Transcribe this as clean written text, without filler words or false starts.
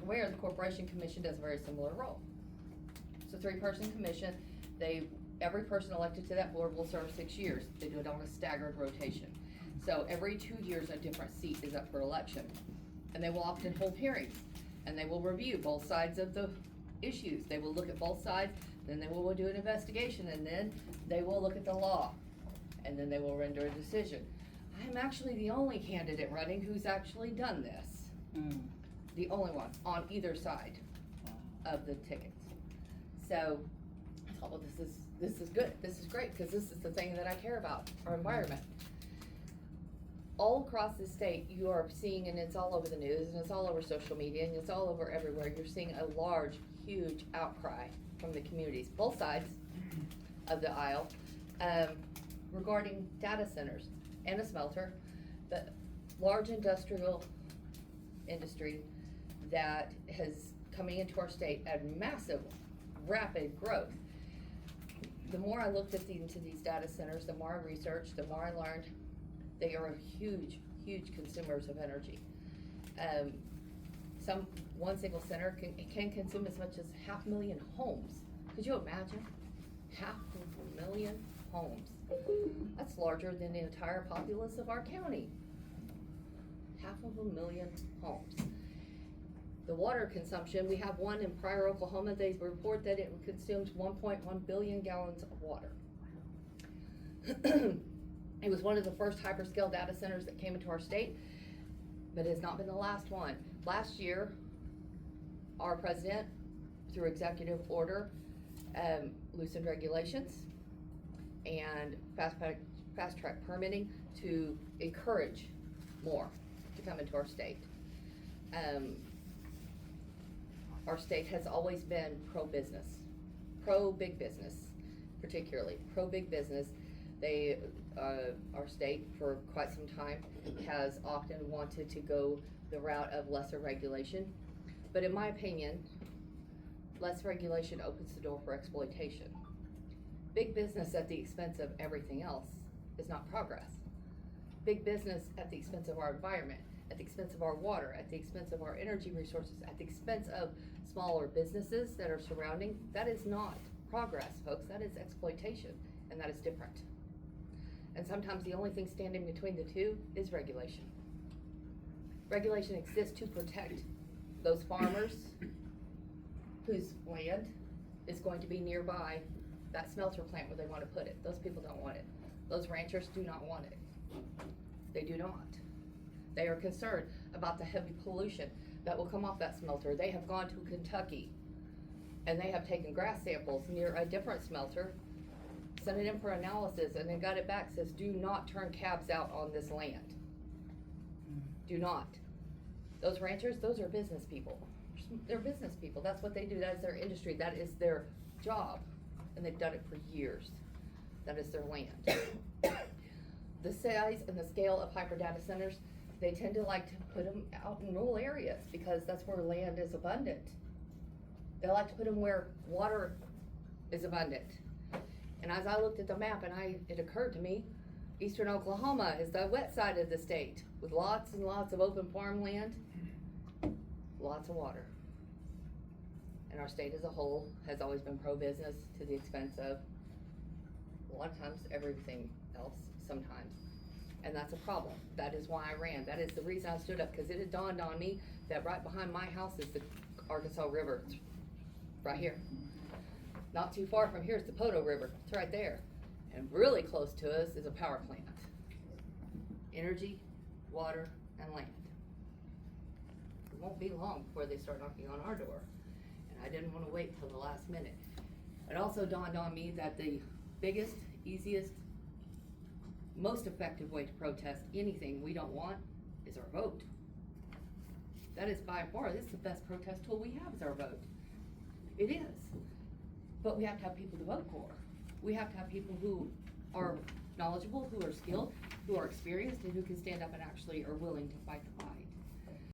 aware, the Corporation Commission does a very similar role. It's a 3-person commission. Every person elected to that board will serve 6 years. They do it on a staggered rotation. So every 2 years, a different seat is up for election. And they will often hold hearings, and they will review both sides of the issues. They will look at both sides, then they will do an investigation, and then they will look at the law, and then they will render a decision. I'm actually the only candidate running who's actually done this. The only one on either side of the tickets. So I thought, well, this is good. This is great, because this is the thing that I care about, our environment. All across the state, you are seeing, and it's all over the news, and it's all over social media, and it's all over everywhere. You're seeing a large, huge outcry from the communities, both sides of the aisle, regarding data centers and a smelter, the large industrial industry that has coming into our state at massive, rapid growth. The more I looked into these data centers, the more I researched, the more I learned they are huge, huge consumers of energy. One single center can consume as much as 500,000 homes. Could you imagine? 500,000 homes. That's larger than the entire populace of our county. 500,000 homes. The water consumption, we have one in Pryor, Oklahoma. They report that it consumes 1.1 billion gallons of water. It was one of the first hyperscale data centers that came into our state, but it has not been the last one. Last year, our president, through executive order, loosened regulations and fast track permitting to encourage more to come into our state. Our state has always been pro-business, pro-big business, particularly pro-big business. Our state for quite some time has often wanted to go the route of lesser regulation, but in my opinion, less regulation opens the door for exploitation. Big business at the expense of everything else is not progress. Big business at the expense of our environment, at the expense of our water, at the expense of our energy resources, at the expense of smaller businesses that are surrounding, that is not progress, folks. That is exploitation, and that is different. And sometimes the only thing standing between the two is regulation. Regulation exists to protect those farmers whose land is going to be nearby that smelter plant where they want to put it. Those people don't want it. Those ranchers do not want it. They do not. They are concerned about the heavy pollution that will come off that smelter. They have gone to Kentucky and they have taken grass samples near a different smelter, sent it in for analysis, and then got it back, says do not turn cabs out on this land. Do not. Those ranchers, those are business people. They're business people. That's what they do. That is their industry. That is their job. And they've done it for years. That is their land. The size and the scale of hyper data centers, they tend to like to put them out in rural areas because that's where land is abundant. They like to put them where water is abundant. And as I looked at the map, it occurred to me, Eastern Oklahoma is the wet side of the state with lots and lots of open farmland, lots of water. And our state as a whole has always been pro-business to the expense of, a lot of times, everything else sometimes. And that's a problem. That is why I ran. That is the reason I stood up, because it had dawned on me that right behind my house is the Arkansas River. It's right here. Not too far from here is the Poto River. It's right there. And really close to us is a power plant. Energy, water, and land. It won't be long before they start knocking on our door. And I didn't want to wait till the last minute. It also dawned on me that the biggest, easiest, most effective way to protest anything we don't want is our vote. That is by far, this is the best protest tool we have is our vote. It is. But we have to have people to vote for. We have to have people who are knowledgeable, who are skilled, who are experienced, and who can stand up and actually are willing to fight the fight.